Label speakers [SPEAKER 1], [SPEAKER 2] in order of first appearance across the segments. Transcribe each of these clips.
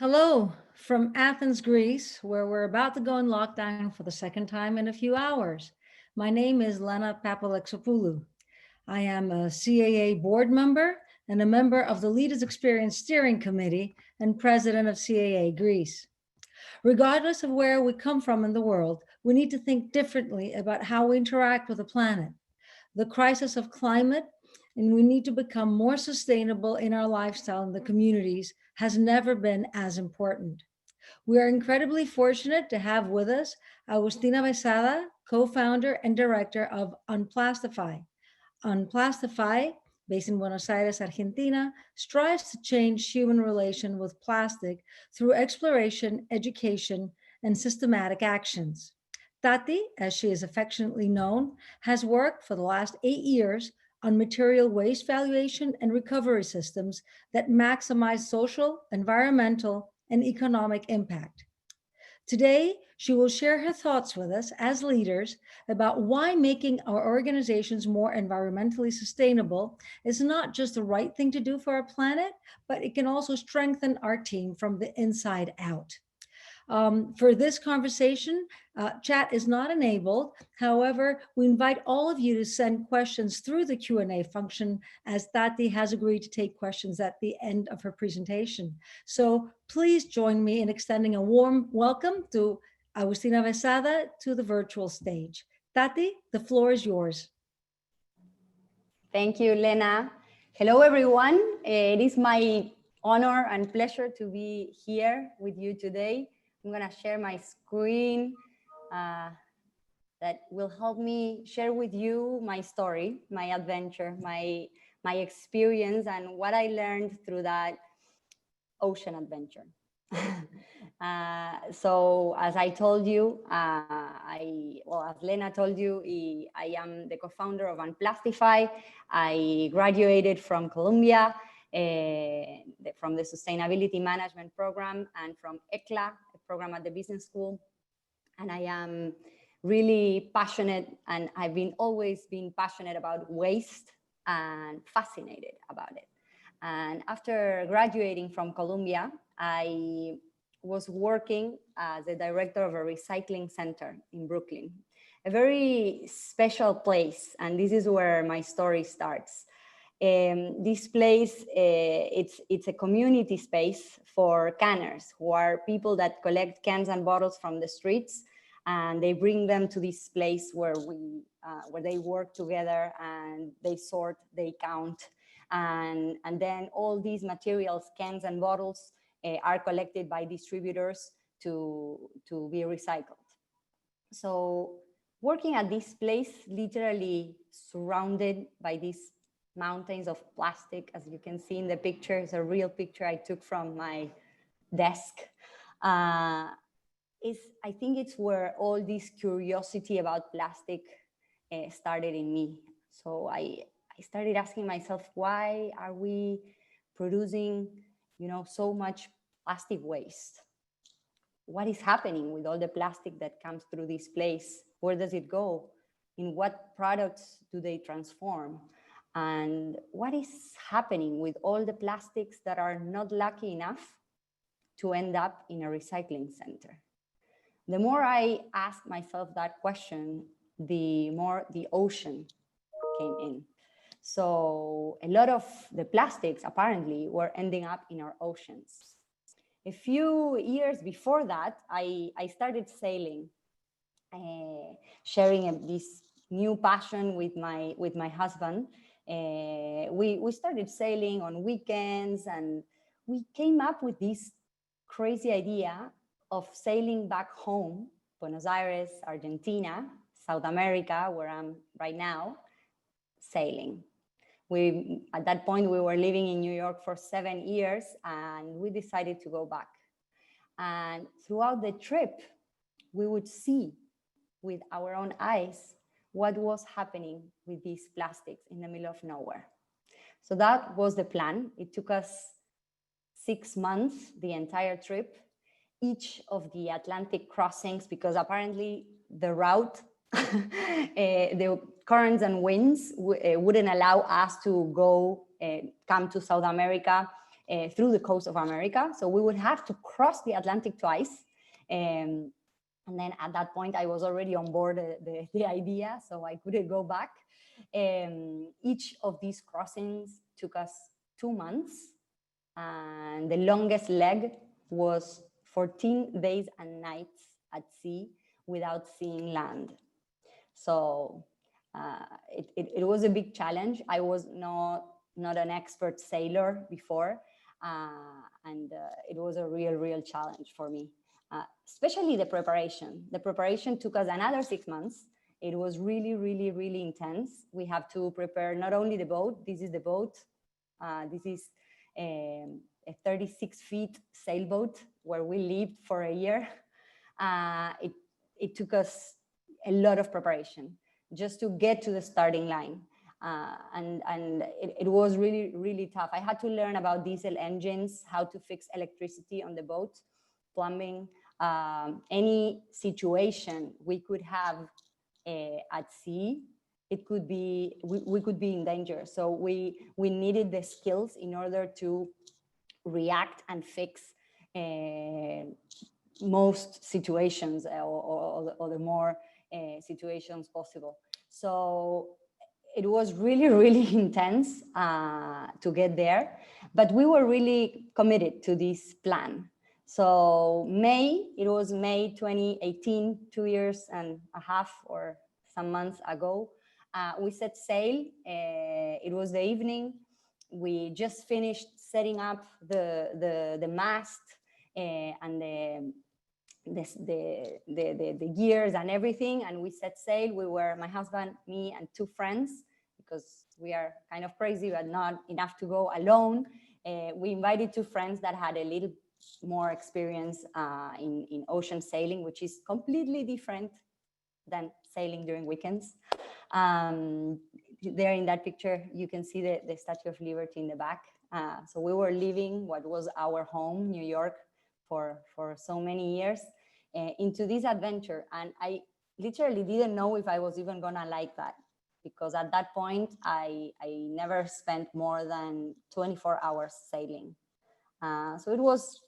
[SPEAKER 1] Hello from Athens, Greece, where we're about to go in lockdown for the second time in a few hours. My name is Lena Papalexopoulou. I am a CAA board member and a member of the Leaders Experience Steering Committee and president of CAA Greece. Regardless of where we come from in the world, we need to think differently about how we interact with the planet. The crisis of climate, and we need to become more sustainable in our lifestyle in the communities, has never been as important. We are incredibly fortunate to have with us Agustina Besada, co-founder and director of Unplastify. Unplastify, based in Buenos Aires, Argentina, strives to change human relation with plastic through exploration, education, and systematic actions. Tati, as she is affectionately known, has worked for the last 8 years on material waste valuation and recovery systems that maximize social, environmental, and economic impact. Today, she will share her thoughts with us as leaders about why making our organizations more environmentally sustainable is not just the right thing to do for our planet, but it can also strengthen our team from the inside out. For this conversation, chat is not enabled. However, we invite all of you to send questions through the Q&A function, as Tati has agreed to take questions at the end of her presentation. So please join me in extending a warm welcome to Agustina Besada to the virtual stage. Tati, the floor is yours.
[SPEAKER 2] Thank you, Lena. Hello, everyone. It is my honor and pleasure to be here with you today. I'm going to share my screen that will help me share with you my story, my adventure, my experience, and what I learned through that ocean adventure. So as I told you, as Lena told you, I am the co-founder of Unplastify. I graduated from Columbia, from the Sustainability Management Program, and from ECLA, a program at the business school. And I am really passionate, and I've always been passionate about waste and fascinated about it. And after graduating from Columbia, I was working as a director of a recycling center in Brooklyn, a very special place. And this is where my story starts. This place, it's a community space for canners, who are people that collect cans and bottles from the streets, and they bring them to this place where they work together, and they sort, they count, and then all these materials, cans and bottles, are collected by distributors to be recycled. So working at this place, literally surrounded by these mountains of plastic, as you can see in the picture, it's a real picture I took from my desk. I think it's where all this curiosity about plastic started in me. So I started asking myself, why are we producing, so much plastic waste? What is happening with all the plastic that comes through this place? Where does it go? In what products do they transform? And what is happening with all the plastics that are not lucky enough to end up in a recycling center? The more I asked myself that question, the more the ocean came in. So a lot of the plastics apparently were ending up in our oceans. A few years before that, I started sailing, sharing this new passion with my husband. We started sailing on weekends, and we came up with this crazy idea of sailing back home, Buenos Aires, Argentina, South America, where I'm right now, sailing. At that point, we were living in New York for 7 years, and we decided to go back. And throughout the trip, we would see with our own eyes what was happening with these plastics in the middle of nowhere. So that was the plan. It took us 6 months, the entire trip, each of the Atlantic crossings, because apparently the route, the currents and winds wouldn't allow us to come to South America through the coast of America. So we would have to cross the Atlantic twice. And then at that point, I was already on board the idea, so I couldn't go back. Each of these crossings took us 2 months, and the longest leg was 14 days and nights at sea without seeing land. So it was a big challenge. I was not an expert sailor before, and it was a real challenge for me. Especially the preparation. The preparation took us another 6 months. It was really intense. We have to prepare not only the boat. This is the boat. This is a 36 feet sailboat where we lived for a year. It took us a lot of preparation just to get to the starting line. And it was really tough. I had to learn about diesel engines, how to fix electricity on the boat, plumbing, any situation we could have at sea. It could be, we could be in danger. So we needed the skills in order to react and fix most situations or the more situations possible. So it was really intense to get there, but we were really committed to this plan. So it was May 2018, 2.5 years or some months ago, we set sail. It was the evening. We just finished setting up the mast and the gears and everything, and we set sail. We were my husband, me, and 2 friends, because we are kind of crazy but not enough to go alone. We invited 2 friends that had a little more experience in ocean sailing, which is completely different than sailing during weekends. There in that picture, you can see the Statue of Liberty in the back. So we were leaving what was our home, New York, for so many years into this adventure. And I literally didn't know if I was even gonna like that, because at that point, I never spent more than 24 hours sailing. So it was,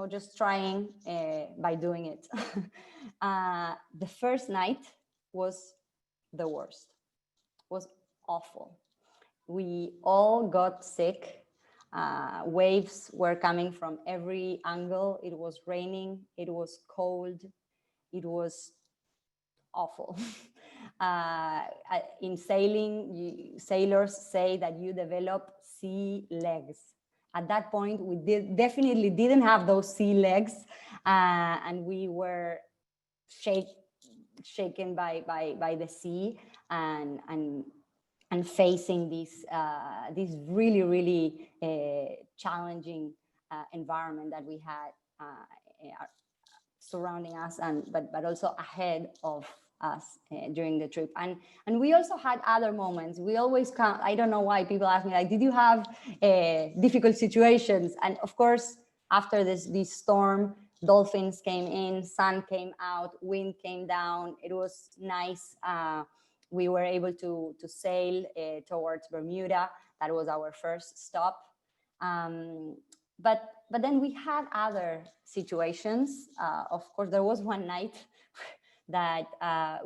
[SPEAKER 2] just trying by doing it. The first night was the worst, was awful. We all got sick. Waves were coming from every angle. It was raining, it was cold, it was awful. In sailing, sailors say that you develop sea legs. At that point, we definitely didn't have those sea legs, and we were shaken by the sea and facing this really challenging environment that we had surrounding us, but also ahead of us during the trip. And we also had other moments. We always come, I don't know why people ask me, like, did you have difficult situations? And of course, after this storm, dolphins came in, sun came out, wind came down. It was nice. We were able to sail towards Bermuda. That was our first stop. But then we had other situations. Of course, there was one night that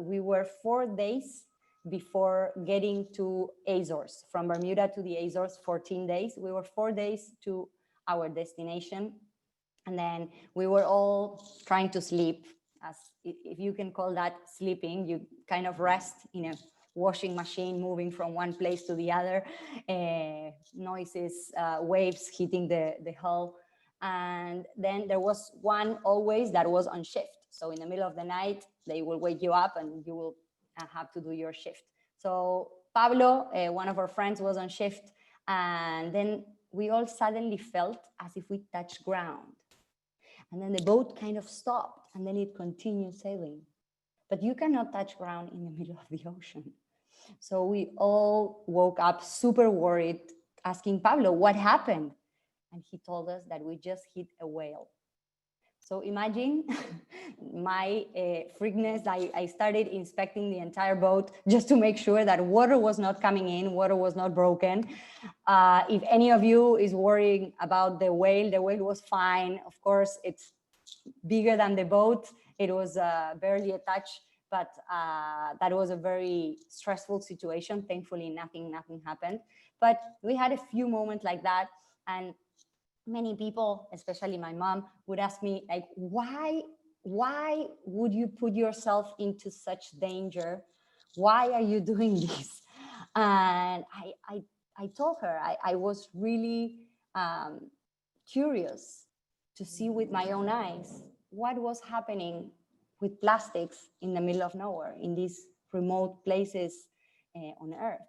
[SPEAKER 2] we were 4 days before getting to Azores. From Bermuda to the Azores, 14 days. We were 4 days to our destination. And then we were all trying to sleep, as if you can call that sleeping. You kind of rest in a washing machine, moving from one place to the other, noises, waves hitting the hull. And then there was one always that was on shift. So in the middle of the night, they will wake you up and you will have to do your shift. So Pablo, one of our friends, was on shift. And then we all suddenly felt as if we touched ground. And then the boat kind of stopped and then it continued sailing. But you cannot touch ground in the middle of the ocean. So we all woke up super worried, asking Pablo, what happened? And he told us that we just hit a whale. So imagine my freakness. I started inspecting the entire boat just to make sure that water was not coming in, water was not broken. If any of you is worrying about the whale was fine. Of course, it's bigger than the boat. It was barely attached, but that was a very stressful situation. Thankfully, nothing happened. But we had a few moments like that, and many people, especially my mom, would ask me like, why would you put yourself into such danger? Why are you doing this? And I told her I was really curious to see with my own eyes what was happening with plastics in the middle of nowhere, in these remote places on Earth.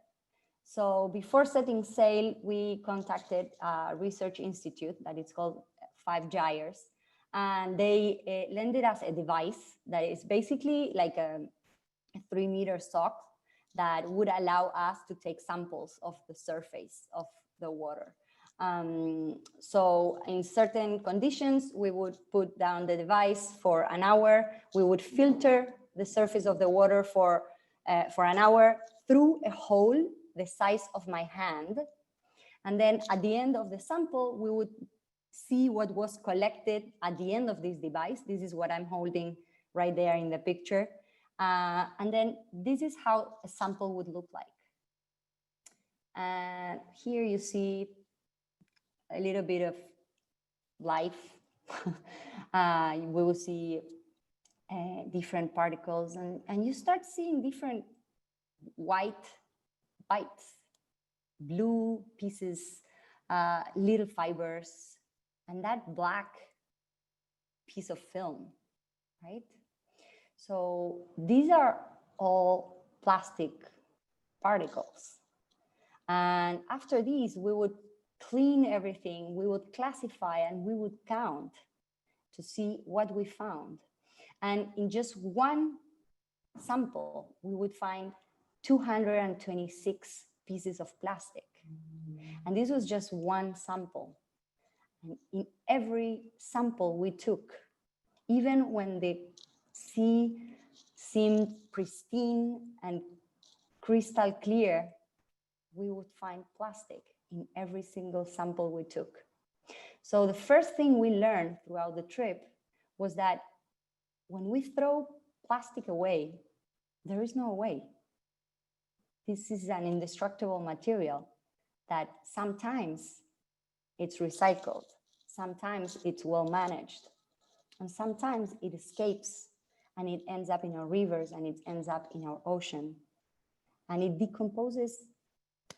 [SPEAKER 2] So before setting sail, we contacted a research institute that is called Five Gyres, and they lended us a device that is basically like a 3-meter sock that would allow us to take samples of the surface of the water. So in certain conditions, we would put down the device for an hour. We would filter the surface of the water for an hour through a hole the size of my hand. And then at the end of the sample, we would see what was collected at the end of this device. This is what I'm holding right there in the picture. And then this is how a sample would look like. And here you see a little bit of life. We will see different particles, and you start seeing different white bites, blue pieces, little fibers, and that black piece of film, right? So these are all plastic particles. And after these, we would clean everything, we would classify, and we would count to see what we found. And in just one sample, we would find 226 pieces of plastic. And this was just one sample. And in every sample we took, even when the sea seemed pristine and crystal clear, we would find plastic in every single sample we took. So the first thing we learned throughout the trip was that when we throw plastic away, there is no way. This is an indestructible material that sometimes it's recycled, sometimes it's well managed, and sometimes it escapes and it ends up in our rivers and it ends up in our ocean. And it decomposes,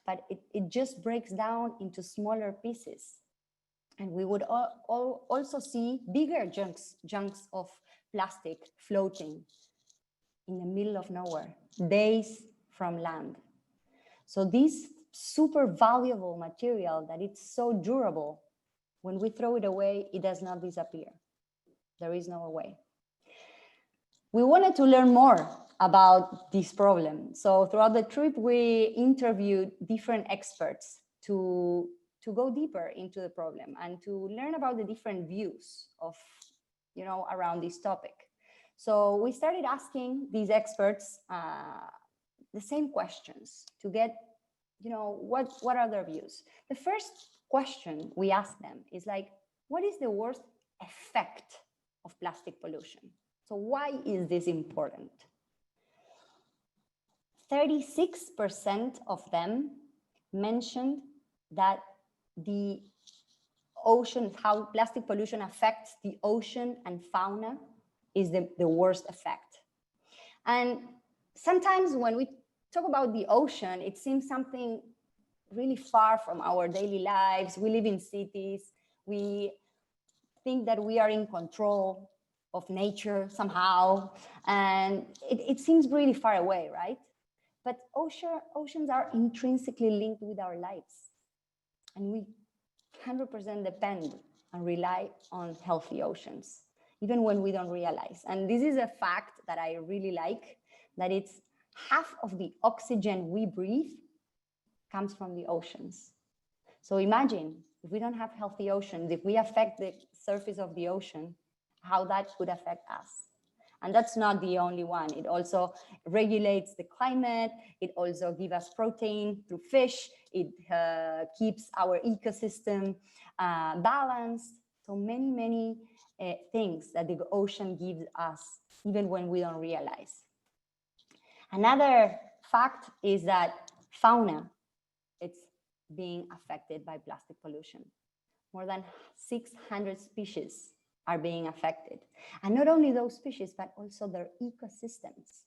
[SPEAKER 2] but it just breaks down into smaller pieces. And we would also see bigger chunks of plastic floating in the middle of nowhere, days from land. So this super valuable material that it's so durable, when we throw it away, it does not disappear. There is no way. We wanted to learn more about this problem. So throughout the trip, we interviewed different experts to go deeper into the problem and to learn about the different views of, around this topic. So we started asking these experts the same questions to get, what are their views? The first question we asked them is like, what is the worst effect of plastic pollution? So why is this important? 36% of them mentioned that the ocean, how plastic pollution affects the ocean and fauna is the worst effect. And sometimes when we talk about the ocean, it seems something really far from our daily lives. We live in cities. We think that we are in control of nature somehow. And it seems really far away, right? But oceans are intrinsically linked with our lives. And we 100% depend and rely on healthy oceans, even when we don't realize. And this is a fact that I really like, that it's half of the oxygen we breathe comes from the oceans. So imagine if we don't have healthy oceans, if we affect the surface of the ocean, how that could affect us. And that's not the only one. It also regulates the climate. It also gives us protein through fish. It keeps our ecosystem balanced. So many things that the ocean gives us, even when we don't realize. Another fact is that fauna, it's being affected by plastic pollution. More than 600 species are being affected. And not only those species, but also their ecosystems.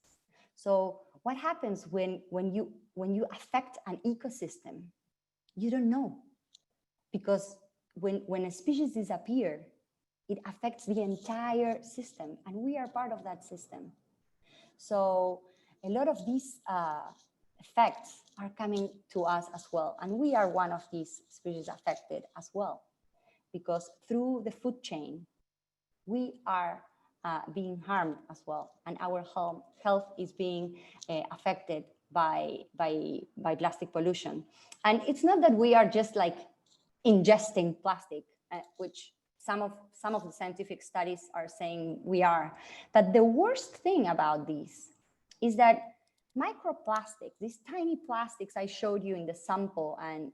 [SPEAKER 2] So what happens when you affect an ecosystem? You don't know. Because when a species disappears, it affects the entire system, and we are part of that system. So a lot of these effects are coming to us as well, and we are one of these species affected as well, because through the food chain, we are being harmed as well, and our health is being affected by plastic pollution. And it's not that we are just like ingesting plastic, which some of the scientific studies are saying we are. But the worst thing about this is that microplastics, these tiny plastics I showed you in the sample, and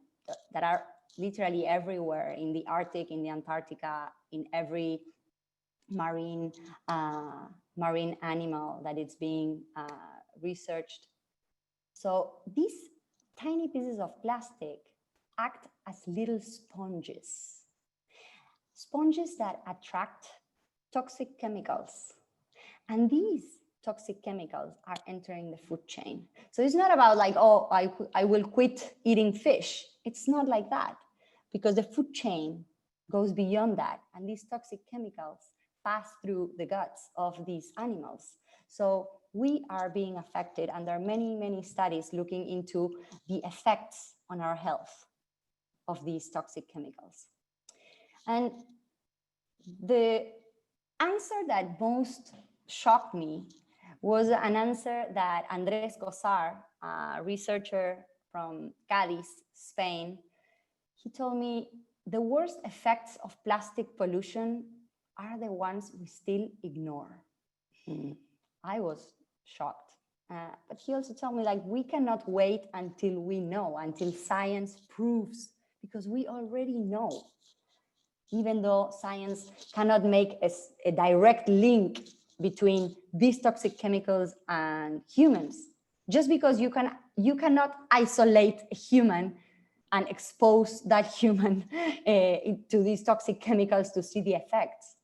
[SPEAKER 2] that are literally everywhere in the Arctic, in the Antarctica, in every marine animal that is being researched. So these tiny pieces of plastic act as little sponges that attract toxic chemicals. And these toxic chemicals are entering the food chain. So it's not about like, oh, I will quit eating fish. It's not like that, because the food chain goes beyond that. And these toxic chemicals pass through the guts of these animals. So we are being affected, and there are many studies looking into the effects on our health of these toxic chemicals. And the answer that most shocked me was an answer that Andrés Gosar, a researcher from Cádiz, Spain, he told me the worst effects of plastic pollution are the ones we still ignore. I was shocked. But he also told me, like, we cannot wait until we know, until science proves, because we already know. Even though science cannot make a direct link between these toxic chemicals and humans, just because you cannot isolate a human and expose that human to these toxic chemicals to see the effects.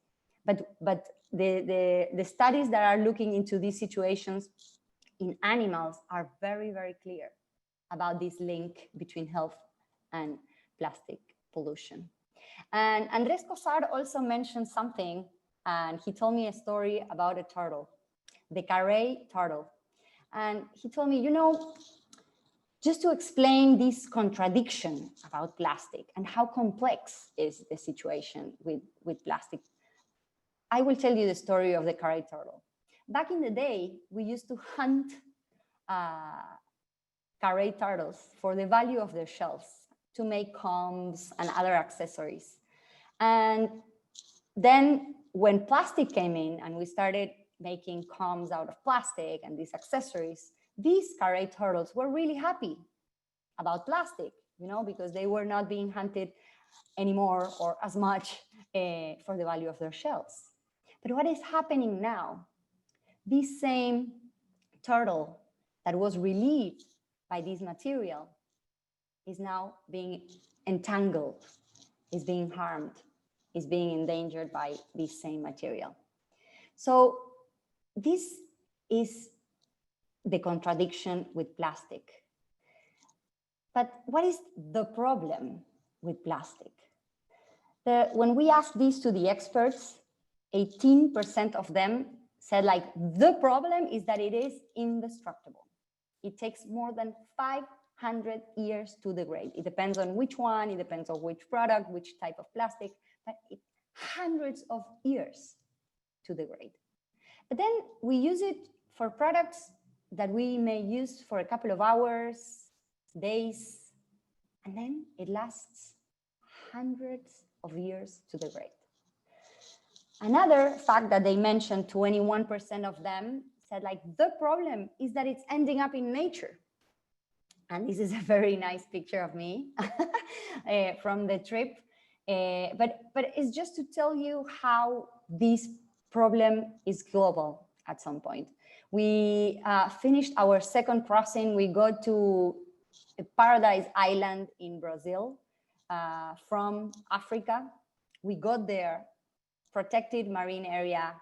[SPEAKER 2] But the studies that are looking into these situations in animals are very clear about this link between health and plastic pollution. And Andrés Cosar also mentioned something, and he told me a story about a turtle, the CALE turtle. And he told me, you know, just to explain this contradiction about plastic and how complex is the situation with plastic, I will tell you the story of the CALE turtle. Back in the day, we used to hunt CALE turtles for the value of their shells, to make combs and other accessories. And then when plastic came in and we started making combs out of plastic and these accessories, these CALE turtles were really happy about plastic, you know, because they were not being hunted anymore or as much for the value of their shells. But what is happening now? This same turtle that was relieved by this material is now being entangled, is being harmed, is being endangered by this same material. So this is the contradiction with plastic. But what is the problem with plastic? When we asked this to the experts, 18% of them said, like, the problem is that it is indestructible. It takes more than 500 years to degrade. It depends on which one, it depends on which product, which type of plastic, but hundreds of years to degrade. But then we use it for products that we may use for a couple of hours, days, and then it lasts hundreds of years to degrade. Another fact that they mentioned, 21% of them said like, the problem is that it's ending up in nature. And this is a very nice picture of me from the trip. But it's just to tell you how this problem is global at some point. We finished our second crossing. We got to a paradise island in Brazil from Africa. We got there, protected marine area.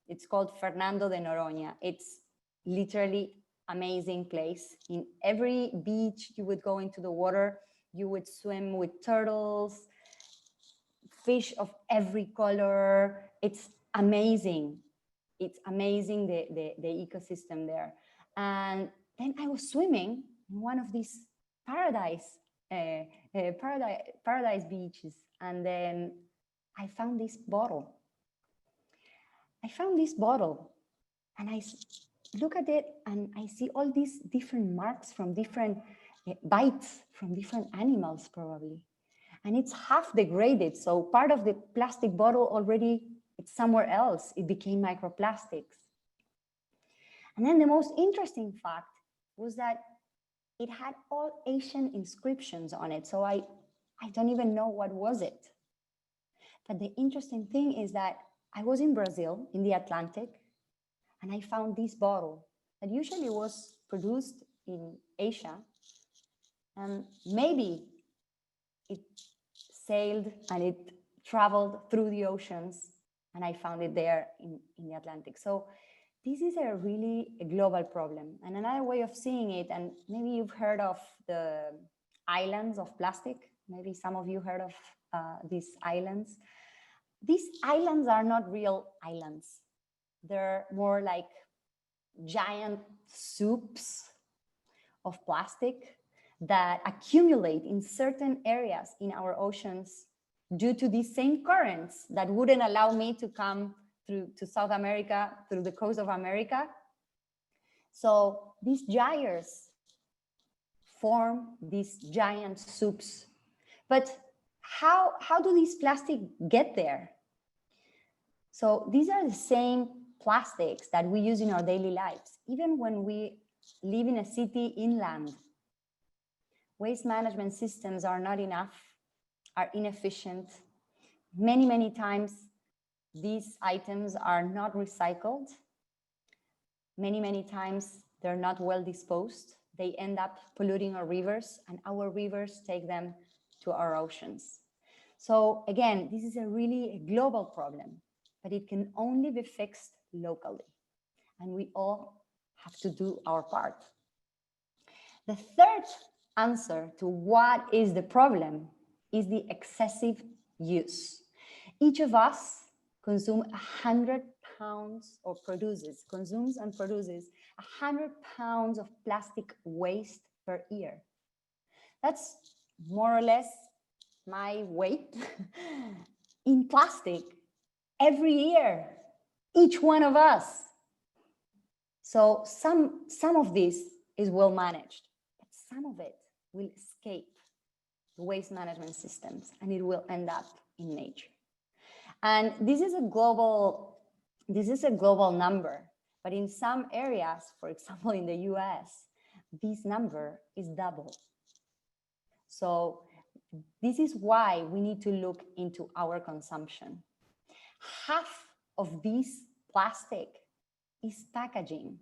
[SPEAKER 2] It's called Fernando de Noronha. It's literally amazing place. In every beach you would go into the water, you would swim with turtles, fish of every color. It's amazing. It's amazing, the ecosystem there. And then I was swimming in one of these paradise beaches, and then I found this bottle. And I look at it and I see all these different marks from different bites from different animals probably. And it's half degraded. So part of the plastic bottle already, it's somewhere else. It became microplastics. And then the most interesting fact was that it had all Asian inscriptions on it. So I don't even know what was it. But the interesting thing is that I was in Brazil, in the Atlantic, and I found this bottle that usually was produced in Asia. And maybe it sailed and it traveled through the oceans, and I found it there in the Atlantic. So this is a really global problem. And another way of seeing it, and maybe you've heard of the islands of plastic. Maybe some of you heard of these islands. These islands are not real islands. They're more like giant soups of plastic that accumulate in certain areas in our oceans due to these same currents that wouldn't allow me to come through to South America, through the coast of America. So these gyres form these giant soups. But how do these plastics get there? So these are the same plastics that we use in our daily lives. Even when we live in a city inland, waste management systems are not enough, are inefficient. Many, many times, these items are not recycled. Many, many times, they're not well disposed. They end up polluting our rivers, and our rivers take them to our oceans. So again, this is a really global problem, but it can only be fixed locally. And we all have to do our part. The third answer to what is the problem is the excessive use. Each of us consumes 100 pounds or consumes and produces 100 pounds of plastic waste per year. That's more or less my weight in plastic every year, each one of us. So some of this is well managed, but some of it will escape the waste management systems and it will end up in nature. And this is a global number, but in some areas, for example, in the US, this number is double. So this is why we need to look into our consumption. Half of this plastic is packaging,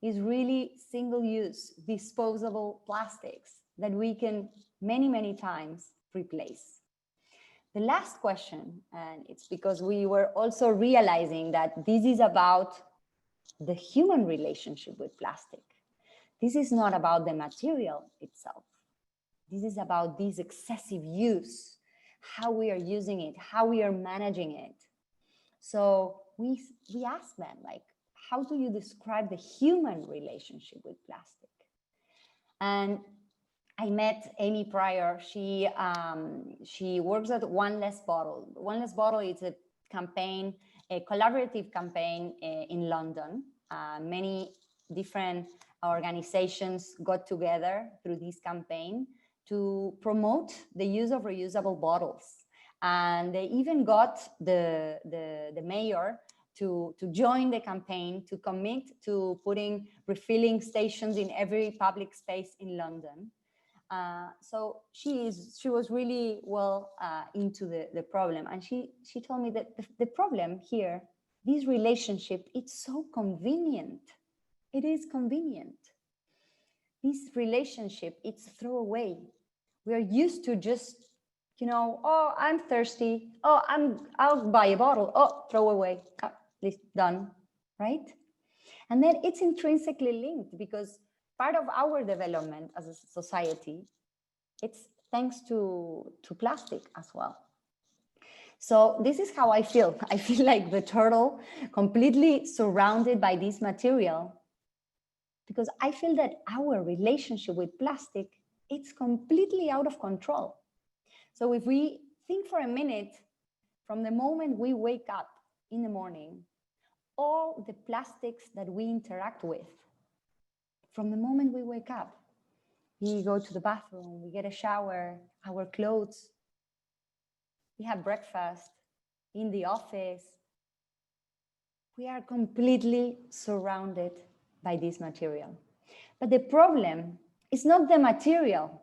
[SPEAKER 2] is really single-use, disposable plastics that we can many, many times replace. The last question, and it's because we were also realizing that this is about the human relationship with plastic. This is not about the material itself. This is about this excessive use, how we are using it, how we are managing it. So we asked them, like, how do you describe the human relationship with plastic? And I met Amy Pryor. She works at One Less Bottle. One Less Bottle is a campaign, a collaborative campaign in London. Many different organizations got together through this campaign to promote the use of reusable bottles And they even got the mayor to join the campaign, to commit to putting refilling stations in every public space in London. So she was really well into the problem. And she told me that the problem here, this relationship, it's so convenient. It is convenient. This relationship, it's throwaway. We are used to just, oh, I'm thirsty. Oh, I'll buy a bottle. Oh, throw away. It's done, right? And then it's intrinsically linked, because part of our development as a society, it's thanks to plastic as well. So this is how I feel. I feel like the turtle, completely surrounded by this material, because I feel that our relationship with plastic, it's completely out of control. So if we think for a minute, from the moment we wake up in the morning, all the plastics that we interact with, from the moment we wake up, we go to the bathroom, we get a shower, our clothes, we have breakfast, in the office, we are completely surrounded by this material. But the problem is not the material,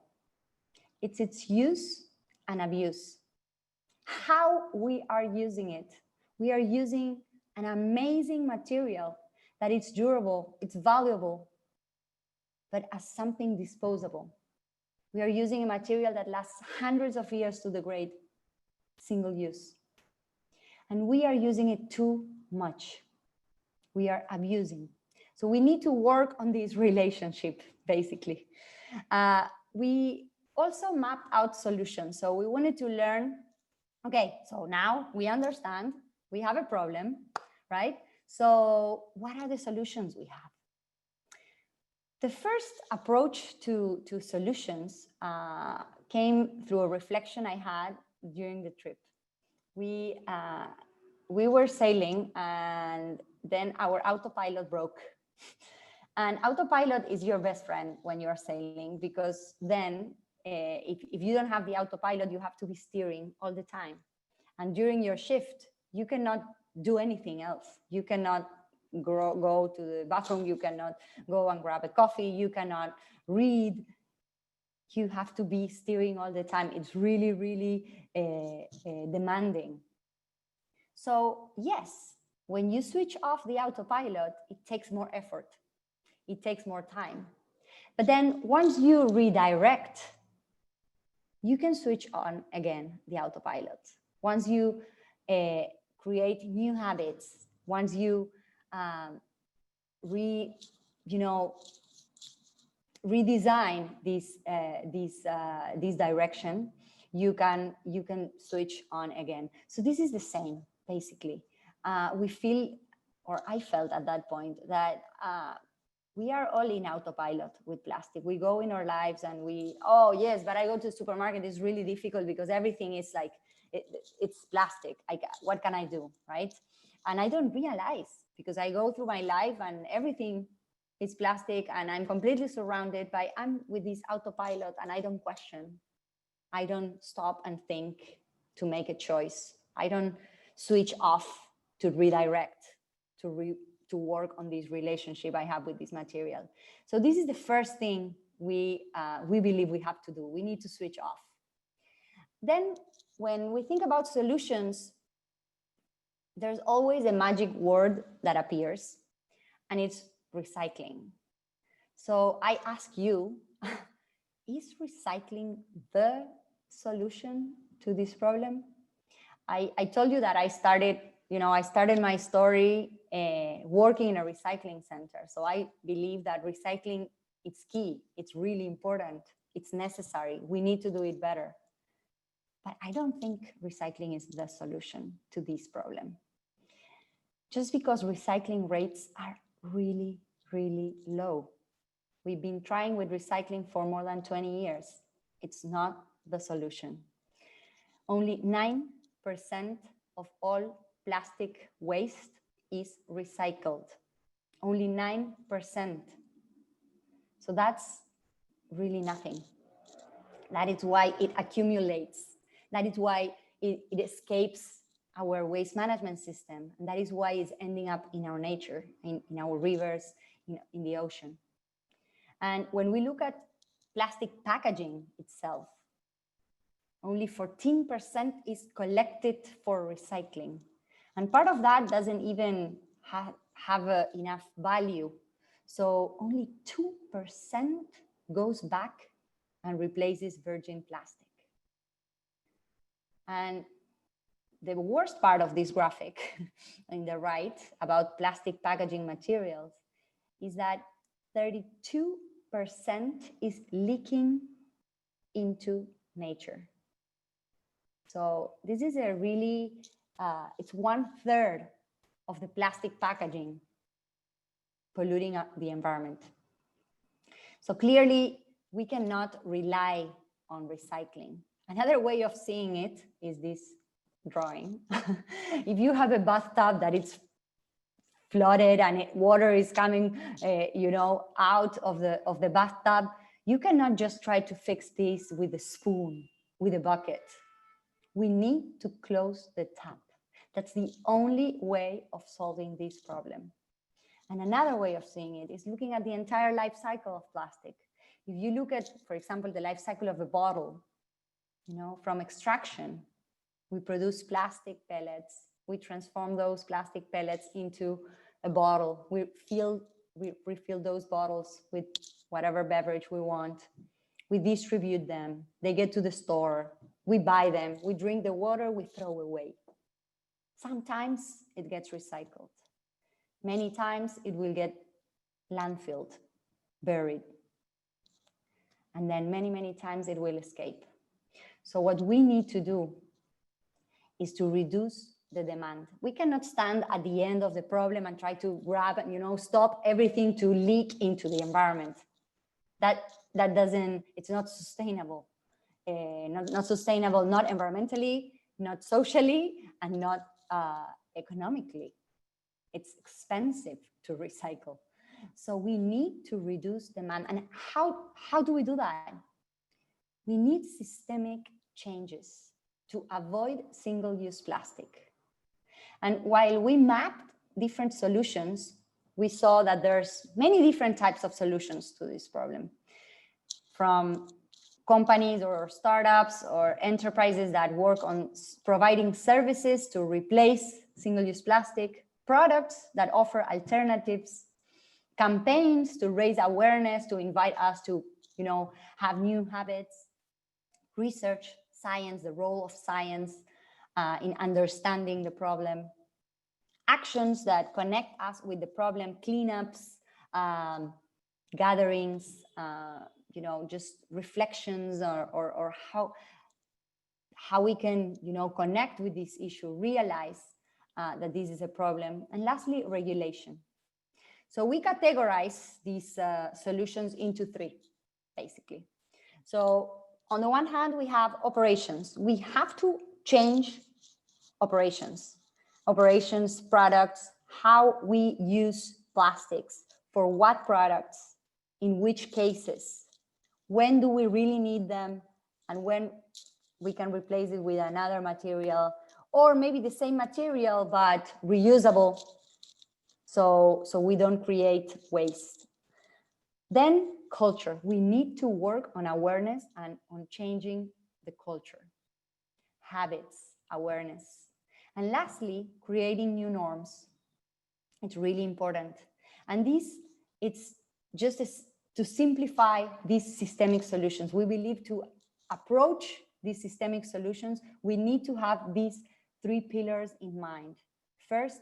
[SPEAKER 2] it's its use and abuse. How we are using it. We are using an amazing material that it's durable, it's valuable, but as something disposable. We are using a material that lasts hundreds of years to degrade, single use. And we are using it too much. We are abusing. So we need to work on this relationship, basically. We also mapped out solutions. So we wanted to learn, okay, so now we understand we have a problem, right? So what are the solutions we have? The first approach to solutions came through a reflection I had during the trip. We were sailing, and then our autopilot broke. And autopilot is your best friend when you're sailing, because then if you don't have the autopilot, you have to be steering all the time. And during your shift, you cannot do anything else. You cannot go to the bathroom. You cannot go and grab a coffee. You cannot read. You have to be steering all the time. It's really, really demanding. So yes, when you switch off the autopilot, it takes more effort. It takes more time. But then once you redirect, you can switch on again the autopilot. Once you create new habits, once you redesign this direction, you can switch on again. So this is the same, basically. We feel, or I felt at that point, that we are all in autopilot with plastic. We go in our lives and oh yes, but I go to the supermarket, it's really difficult because everything is like, it's plastic. What can I do, right? And I don't realize, because I go through my life and everything is plastic, and I'm completely surrounded by, I'm with this autopilot, and I don't question. I don't stop and think to make a choice. I don't switch off to redirect, to work on this relationship I have with this material. So this is the first thing we believe we have to do. We need to switch off. Then when we think about solutions, there's always a magic word that appears, and it's recycling. So I ask you, is recycling the solution to this problem? I told you that I started my story working in a recycling center. So I believe that recycling, it's key. It's really important. It's necessary. We need to do it better. But I don't think recycling is the solution to this problem. Just because recycling rates are really, really low. We've been trying with recycling for more than 20 years. It's not the solution. Only 9% of all plastic waste is recycled. Only 9%. So that's really nothing. That is why it accumulates. That is why it escapes our waste management system. And that is why it's ending up in our nature, in our rivers, in the ocean. And when we look at plastic packaging itself, only 14% is collected for recycling. And part of that doesn't even have enough value. So only 2% goes back and replaces virgin plastic. And the worst part of this graphic on the right about plastic packaging materials is that 32% is leaking into nature. So this is a really, it's 1/3 of the plastic packaging polluting the environment. So clearly we cannot rely on recycling. Another way of seeing it is this drawing. If you have a bathtub that it's flooded and water is coming, out of the bathtub, you cannot just try to fix this with a spoon, with a bucket. We need to close the tap. That's the only way of solving this problem. And another way of seeing it is looking at the entire life cycle of plastic. If you look at, for example, the life cycle of a bottle, from extraction, we produce plastic pellets. We transform those plastic pellets into a bottle. We refill those bottles with whatever beverage we want. We distribute them. They get to the store. We buy them. We drink the water. We throw away. Sometimes it gets recycled. Many times it will get landfilled, buried. And then many, many times it will escape. So what we need to do is to reduce the demand. We cannot stand at the end of the problem and try to grab and stop everything to leak into the environment. That doesn't, it's not sustainable. Not sustainable, not environmentally, not socially, and not economically. It's expensive to recycle. So we need to reduce demand. And how do we do that? We need systemic changes to avoid single-use plastic. And while we mapped different solutions, we saw that there's many different types of solutions to this problem. From companies or startups or enterprises that work on providing services to replace single-use plastic, products that offer alternatives, campaigns to raise awareness, to invite us to, have new habits, research, science, the role of science in understanding the problem, actions that connect us with the problem, cleanups, gatherings, just reflections or how we can, connect with this issue, realize that this is a problem. And lastly, regulation. So we categorize these solutions into 3, basically. So on the one hand, we have operations. We have to change operations, products, how we use plastics, for what products, in which cases, when do we really need them, and when we can replace it with another material, or maybe the same material but reusable, so we don't create waste. Then culture. We need to work on awareness and on changing the culture, habits, awareness. And lastly, creating new norms. It's really important. And it's just to simplify these systemic solutions. We believe to approach these systemic solutions, we need to have these 3 pillars in mind. First,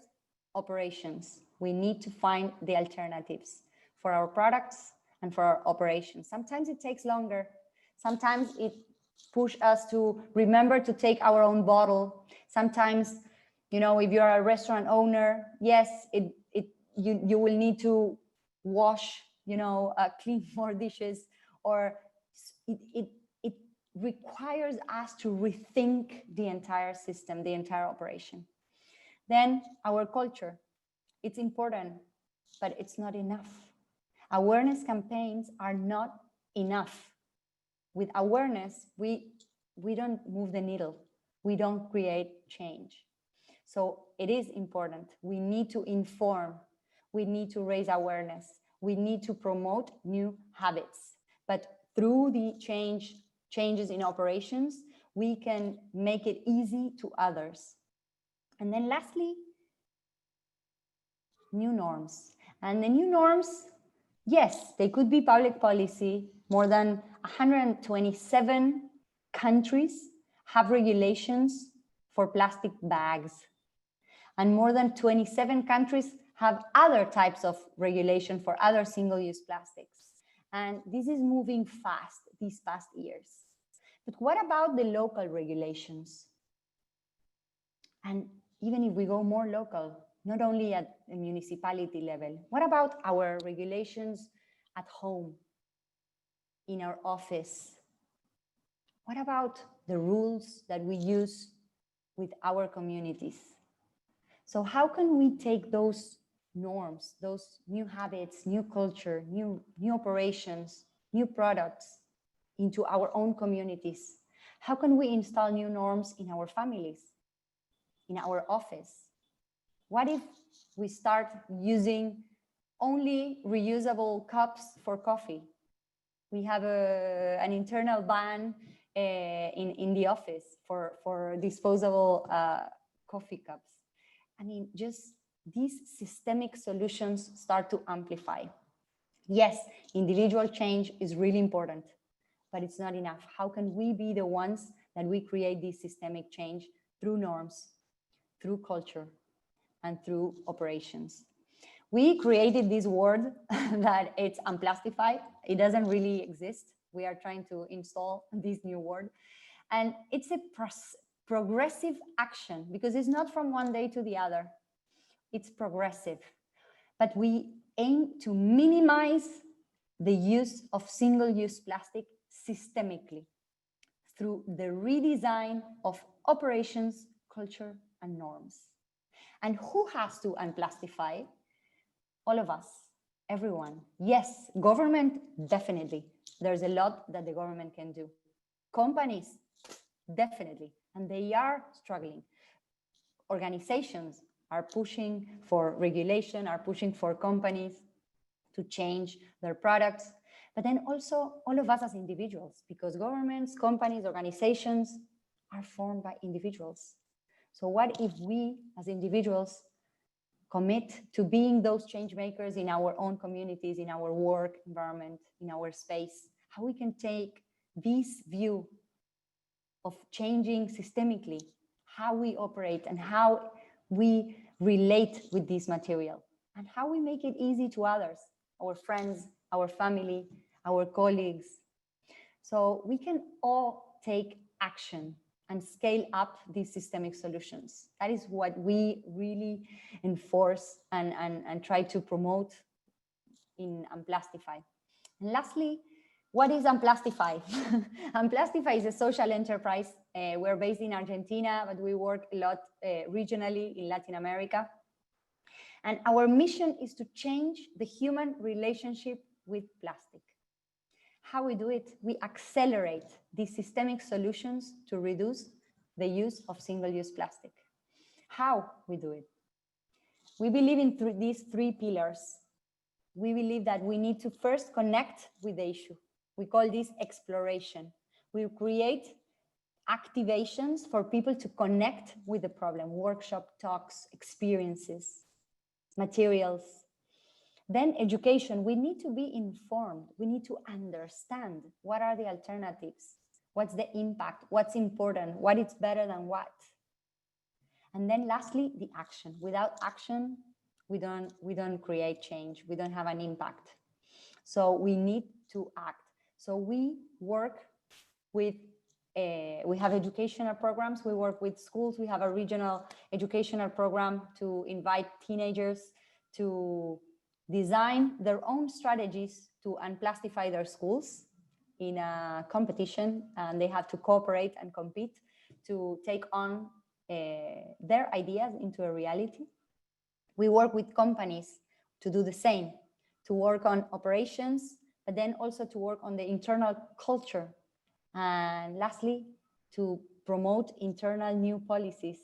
[SPEAKER 2] operations. We need to find the alternatives for our products and for our operations. Sometimes it takes longer. Sometimes it pushes us to remember to take our own bottle. Sometimes, if you're a restaurant owner, yes, you will need to wash, clean more dishes, or it requires us to rethink the entire system, the entire operation. Then our culture. It's important, but it's not enough. Awareness campaigns are not enough. With awareness, we don't move the needle. we don't create change. So it is important. We need to inform. We need to raise awareness. We need to promote new habits. But through the changes in operations, we can make it easy to others. And then lastly, new norms. And the new norms, yes, they could be public policy. More than 127 countries have regulations for plastic bags. And more than 27 countries have other types of regulation for other single-use plastics. And this is moving fast these past years. But what about the local regulations? And even if we go more local, not only at the municipality level, what about our regulations at home, in our office? What about the rules that we use with our communities? So how can we take those norms, those new habits, new culture, new operations, new products into our own communities? How can we install new norms in our families, in our office? What if we start using only reusable cups for coffee? We have an internal ban in the office for disposable coffee cups. I mean, just these systemic solutions start to amplify. Yes, individual change is really important, but it's not enough. How can we be the ones that we create this systemic change through norms, through culture, and through operations? We created this word that it's unplastified. It doesn't really exist. We are trying to install this new word. And it's a progressive action because it's not from one day to the other. It's progressive. But we aim to minimize the use of single-use plastic systemically through the redesign of operations, culture, and norms. And who has to unplastify? All of us, everyone. Yes, government, definitely. There's a lot that the government can do. Companies, definitely. And they are struggling. Organizations are pushing for regulation, are pushing for companies to change their products. But then also all of us as individuals, because governments, companies, organizations are formed by individuals. So what if we as individuals commit to being those change makers in our own communities, in our work environment, in our space? How we can take this view of changing systemically, how we operate and how we relate with this material, and how we make it easy to others, our friends, our family, our colleagues. So we can all take action and scale up these systemic solutions. That is what we really enforce and try to promote in Unplastify. And lastly, what is Unplastify? Unplastify is a social enterprise. We're based in Argentina, but we work a lot regionally in Latin America. And our mission is to change the human relationship with plastic. How we do it? We accelerate these systemic solutions to reduce the use of single-use plastic. How we do it? We believe in these three pillars. We believe that we need to first connect with the issue. We call this exploration. We create activations for people to connect with the problem, workshop, talks, experiences, materials. Then education, we need to be informed. We need to understand what are the alternatives, what's the impact, what's important, what is better than what. And then lastly, the action. Without action, we don't create change. We don't have an impact. So we need to act. So we work with, we have educational programs. We work with schools. We have a regional educational program to invite teenagers to design their own strategies to unplastify their schools in a competition, and they have to cooperate and compete to take on their ideas into a reality. We work with companies to do the same, to work on operations, but then also to work on the internal culture. And lastly, to promote internal new policies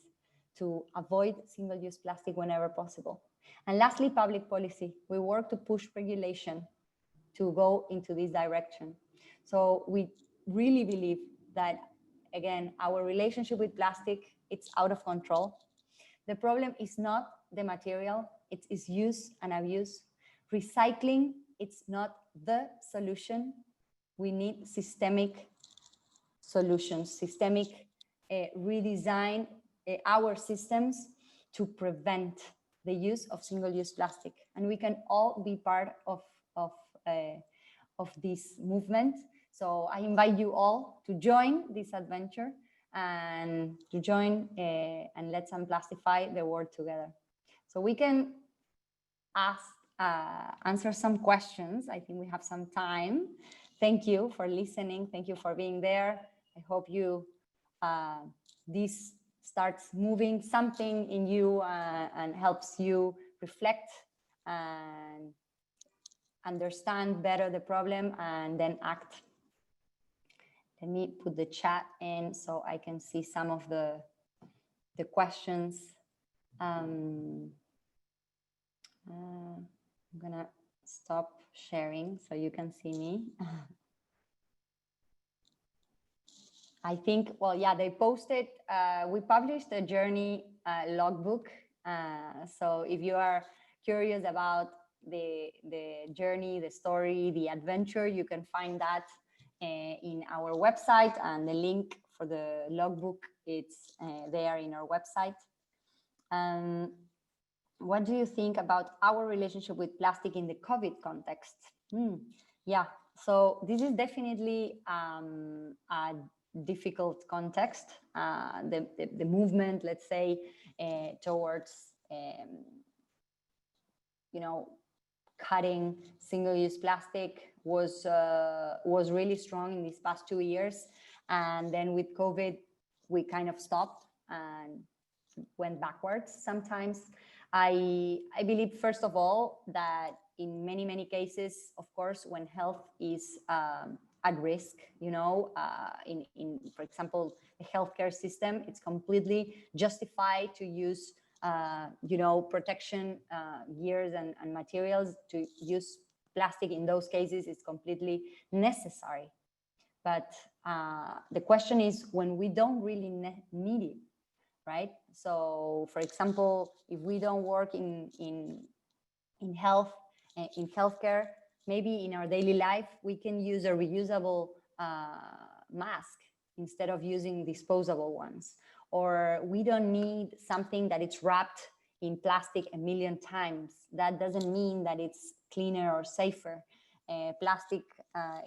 [SPEAKER 2] to avoid single-use plastic whenever possible. And lastly, public policy. We work to push regulation to go into this direction. So we really believe that, again, our relationship with plastic, it's out of control. The problem is not the material, it's its use and abuse. Recycling, it's not the solution. We need systemic solutions, systemic redesign our systems to prevent the use of single-use plastic. And we can all be part of, uh, of this movement. So I invite you all to join this adventure and to join and let's unplastify the world together. So we can answer some questions. I think we have some time. Thank you for listening. Thank you for being there. I hope you this starts moving something in you and helps you reflect and understand better the problem and then act. Let me put the chat in so I can see some of the questions. I'm gonna stop sharing so you can see me. I think, well, yeah, they posted, we published a journey logbook. So if you are curious about the journey, the story, the adventure, you can find that in our website, and the link for the logbook, it's there in our website. What do you think about our relationship with plastic in the COVID context? Yeah, so this is definitely a difficult context. The movement, let's say, towards you know, cutting single-use plastic was really strong in these past 2 years, and then with COVID, we kind of stopped and went backwards sometimes. I believe, first of all, that in many cases, of course, when health is at risk, you know, in for example, the healthcare system, it's completely justified to use, you know, protection gears and materials. To use plastic in those cases is completely necessary. But the question is when we don't really need it, right? So, for example, if we don't work in health, in healthcare, maybe in our daily life, we can use a reusable mask instead of using disposable ones. Or we don't need something that it's wrapped in plastic a million times. That doesn't mean that it's cleaner or safer. Plastic,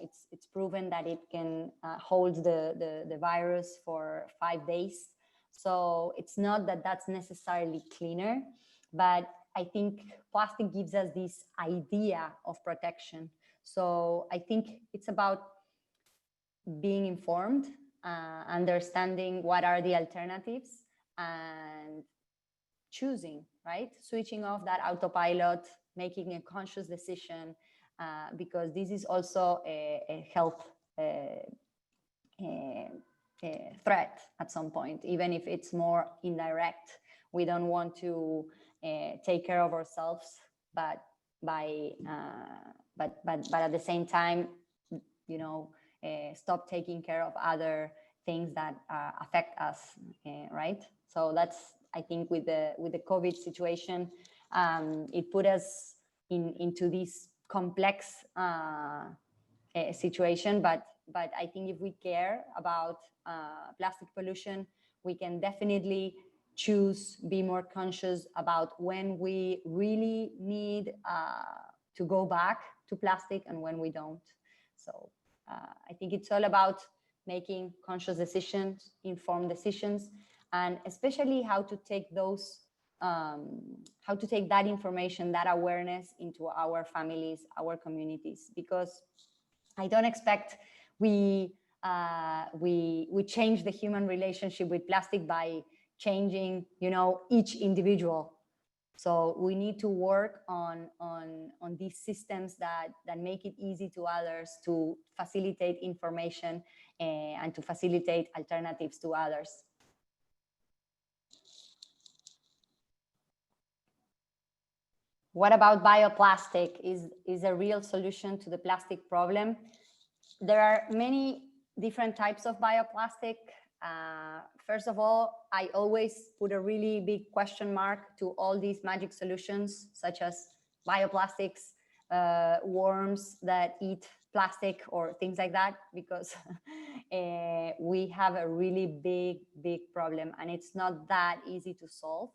[SPEAKER 2] it's proven that it can hold the virus for 5 days. So it's not that that's necessarily cleaner, but I think plastic gives us this idea of protection. So I think it's about being informed, understanding what are the alternatives, and choosing, right? Switching off that autopilot, making a conscious decision, because this is also a health threat at some point, even if it's more indirect. We don't want to take care of ourselves, but at the same time, you know, stop taking care of other things that affect us, right? So that's, I think, with the COVID situation, it put us into this complex situation, but I think if we care about plastic pollution, we can definitely choose, be more conscious about when we really need to go back to plastic and when we don't. So I think it's all about making conscious decisions, informed decisions, and especially how to take those, how to take that information, that awareness into our families, our communities, because I don't expect we change the human relationship with plastic by changing, you know, each individual. So we need to work on these systems that make it easy to others to facilitate information and to facilitate alternatives to others. What about bioplastic? Is a real solution to the plastic problem? There are many different types of bioplastic. First of all, I always put a really big question mark to all these magic solutions, such as bioplastics, worms that eat plastic or things like that, because we have a really big problem, and it's not that easy to solve.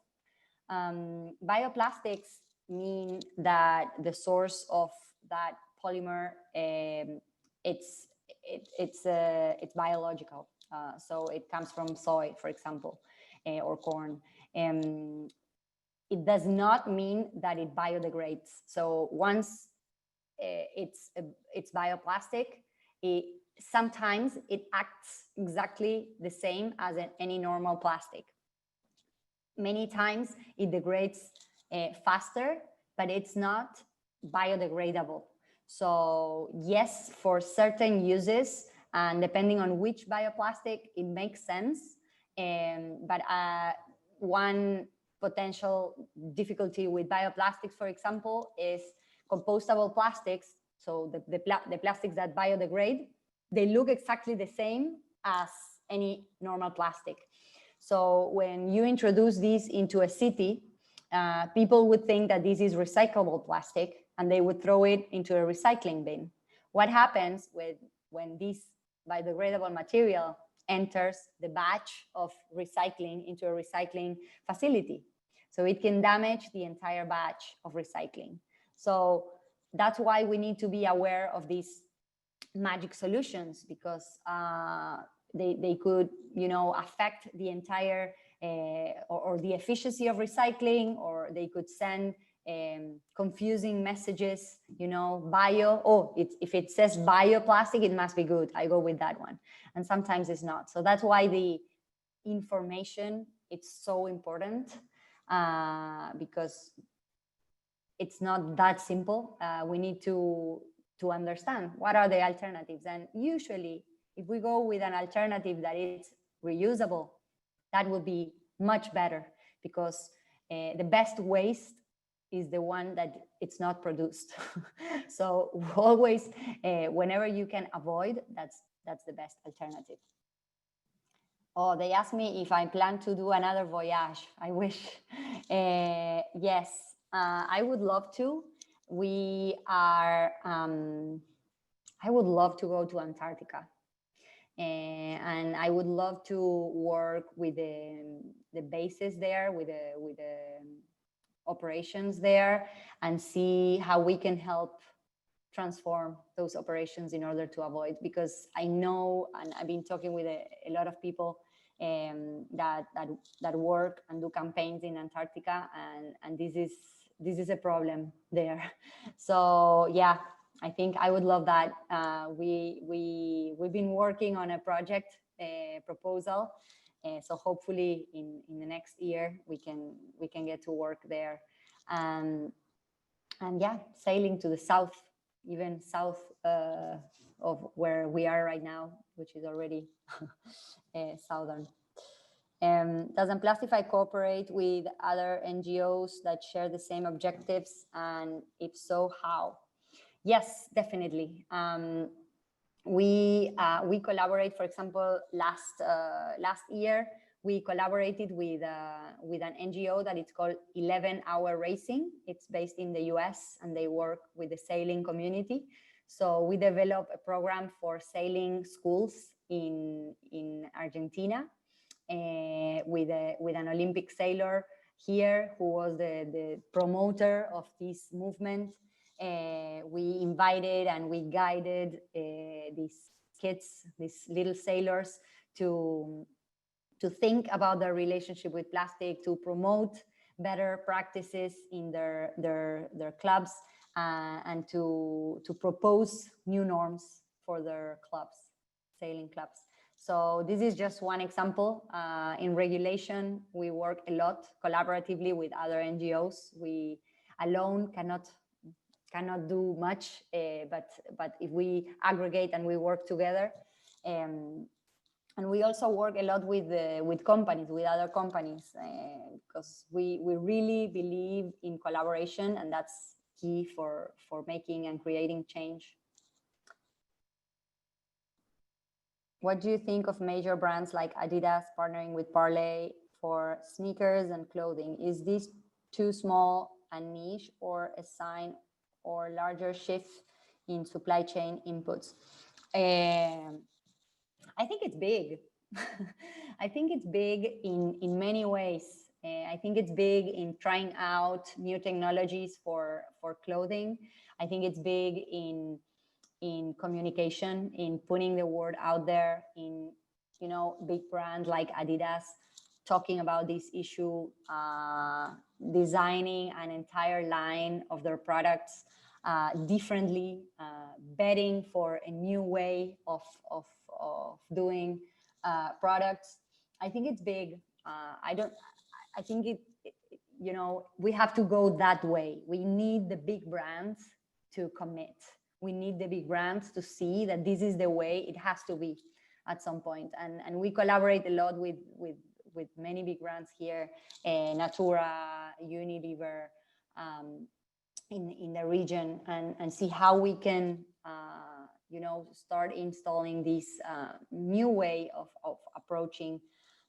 [SPEAKER 2] Bioplastics mean that the source of that polymer, it's biological. So it comes from soy, for example, or corn. It does not mean that it biodegrades. So once it's bioplastic, sometimes it acts exactly the same as any normal plastic. Many times it degrades faster, but it's not biodegradable. So yes, for certain uses, and depending on which bioplastic, it makes sense. But one potential difficulty with bioplastics, for example, is compostable plastics. So the plastics that biodegrade, they look exactly the same as any normal plastic. So when you introduce these into a city, people would think that this is recyclable plastic, and they would throw it into a recycling bin. What happens when this biodegradable material enters the batch of recycling into a recycling facility? So it can damage the entire batch of recycling. So that's why we need to be aware of these magic solutions, because they could, affect the entire or the efficiency of recycling, or they could send confusing messages, if it says bioplastic, it must be good. I go with that one. And sometimes it's not. So that's why the information, it's so important, because it's not that simple. We need to understand what are the alternatives. And usually, if we go with an alternative that is reusable, that would be much better, because the best waste is the one that it's not produced. So always, whenever you can avoid, that's the best alternative. Oh, they asked me if I plan to do another voyage. I wish. Yes, I would love to. I would love to go to Antarctica. And I would love to work with the bases there, with the operations there, and see how we can help transform those operations in order to avoid, because I know, and I've been talking with a lot of people that work and do campaigns in Antarctica, and this is a problem there. So yeah, I think I would love that. We've been working on a project proposal, so hopefully in the next year we can get to work there, and yeah, sailing to the south, even south of where we are right now, which is already southern. Does Unplastify cooperate with other NGOs that share the same objectives? And if so, how? Yes, definitely. We collaborate. For example, last year we collaborated with an NGO that it's called 11 Hour Racing. It's based in the US, and they work with the sailing community. So we developed a program for sailing schools in Argentina, with an Olympic sailor here who was the promoter of this movement. We invited and we guided these kids, these little sailors, to think about their relationship with plastic, to promote better practices in their clubs, and to propose new norms for their clubs, sailing clubs. So this is just one example. In regulation, we work a lot collaboratively with other NGOs. We alone cannot do much, but if we aggregate and we work together, And we also work a lot with companies, with other companies, because we really believe in collaboration, and that's key for making and creating change. What do you think of major brands like Adidas partnering with Parley for sneakers and clothing? Is this too small and niche, or a sign or larger shift in supply chain inputs? I think it's big. I think it's big in many ways. I think it's big in trying out new technologies for clothing. I think it's big in communication, in putting the word out there, in, you know, big brands like Adidas talking about this issue, designing an entire line of their products differently, betting for a new way of doing products. I think it's big. I think you know, we have to go that way. We need the big brands to commit. We need the big brands to see that this is the way it has to be at some point. And we collaborate a lot with many big brands here, Natura, Unilever, in the region, and see how we can, you know, start installing this new way of approaching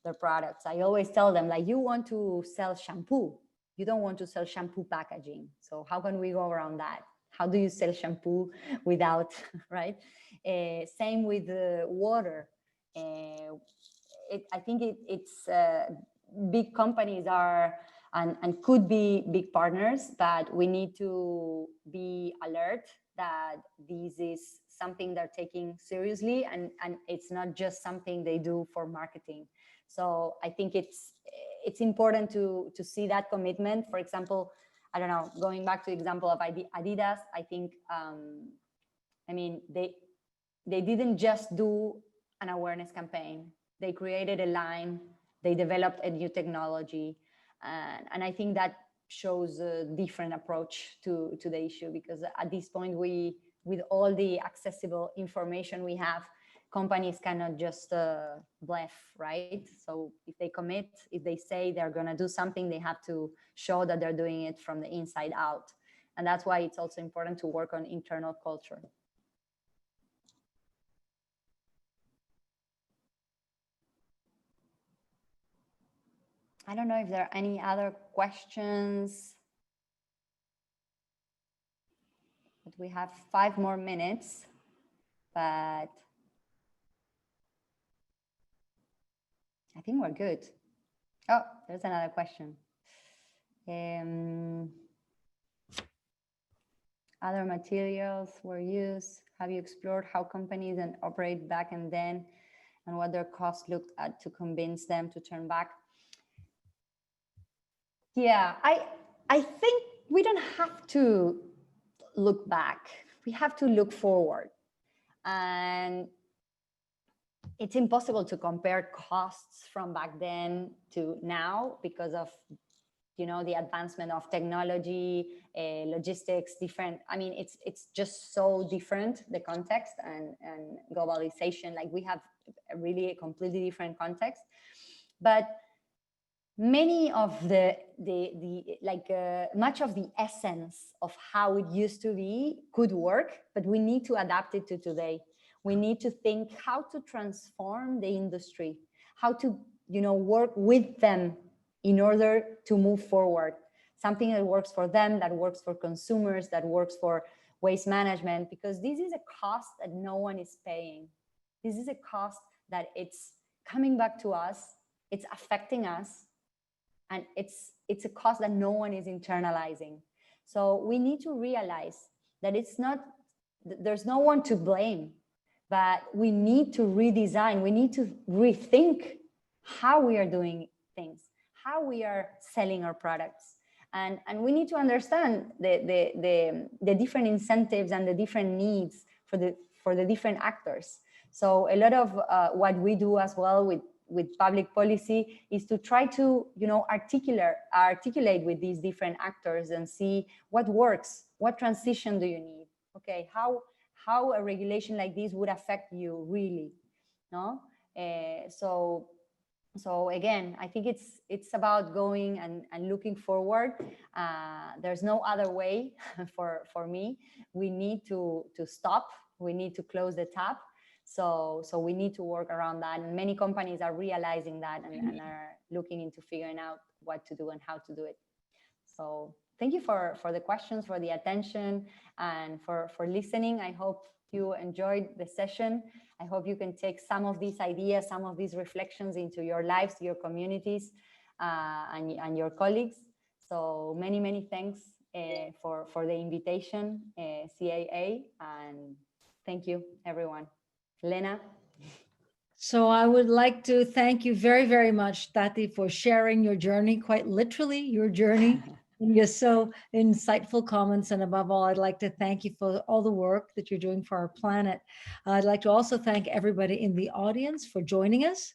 [SPEAKER 2] their products. I always tell them, like, you want to sell shampoo, you don't want to sell shampoo packaging. So how can we go around that? How do you sell shampoo without, right? Same with water. I think it's big companies are and could be big partners, but we need to be alert that this is something they're taking seriously, and it's not just something they do for marketing. So I think it's important to see that commitment. For example, I don't know, going back to the example of Adidas, I think, I mean, they didn't just do an awareness campaign. They created a line, they developed a new technology. And I think that shows a different approach to the issue, because at this point, with all the accessible information we have, companies cannot just bluff, right? So if they commit, if they say they're going to do something, they have to show that they're doing it from the inside out. And that's why it's also important to work on internal culture. I don't know if there are any other questions, but we have 5 more minutes, but I think we're good. Oh, there's another question. Other materials were used. Have you explored how companies and operate back and then, and what their costs looked at to convince them to turn back? Yeah, I think we don't have to look back. We have to look forward. And it's impossible to compare costs from back then to now because of, you know, the advancement of technology, logistics, different. I mean, it's just so different, the context and globalization. Like, we have a completely different context. But many of much of the essence of how it used to be could work, but we need to adapt it to today. We need to think how to transform the industry, how to, you know, work with them in order to move forward. Something that works for them, that works for consumers, that works for waste management, because this is a cost that no one is paying. This is a cost that it's coming back to us, it's affecting us, and it's a cost that no one is internalizing. So we need to realize that there's no one to blame, but we need to redesign, we need to rethink how we are doing things, how we are selling our products. And we need to understand the different incentives and the different needs for the different actors. So a lot of what we do as well with public policy is to try to, you know, articulate with these different actors and see what works, what transition do you need, okay, how a regulation like this would affect you really. no? So again, I think it's about going and looking forward. There's no other way for me. We need to stop. We need to close the tap. So we need to work around that. And many companies are realizing that and are looking into figuring out what to do and how to do it. So thank you for the questions, for the attention, and for listening. I hope you enjoyed the session. I hope you can take some of these ideas, some of these reflections into your lives, your communities, and your colleagues. So many thanks for the invitation, CAA, and thank you, everyone. Lena?
[SPEAKER 1] So I would like to thank you very, very much, Tati, for sharing your journey, quite literally your journey, and your so insightful comments. And above all, I'd like to thank you for all the work that you're doing for our planet. I'd like to also thank everybody in the audience for joining us.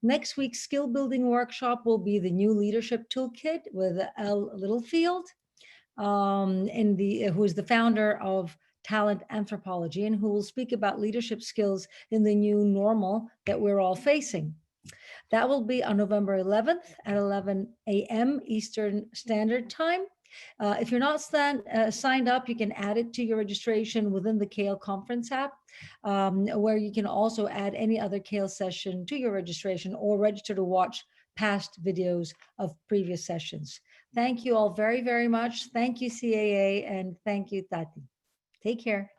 [SPEAKER 1] Next week's skill building workshop will be the new leadership toolkit with Elle Littlefield, who is the founder of Talent Anthropology, and who will speak about leadership skills in the new normal that we're all facing. That will be on November 11th at 11 a.m. Eastern Standard Time. If you're not signed up, you can add it to your registration within the CALE conference app, where you can also add any other CALE session to your registration or register to watch past videos of previous sessions. Thank you all very, very much. Thank you, CAA, and thank you, Tati. Take care.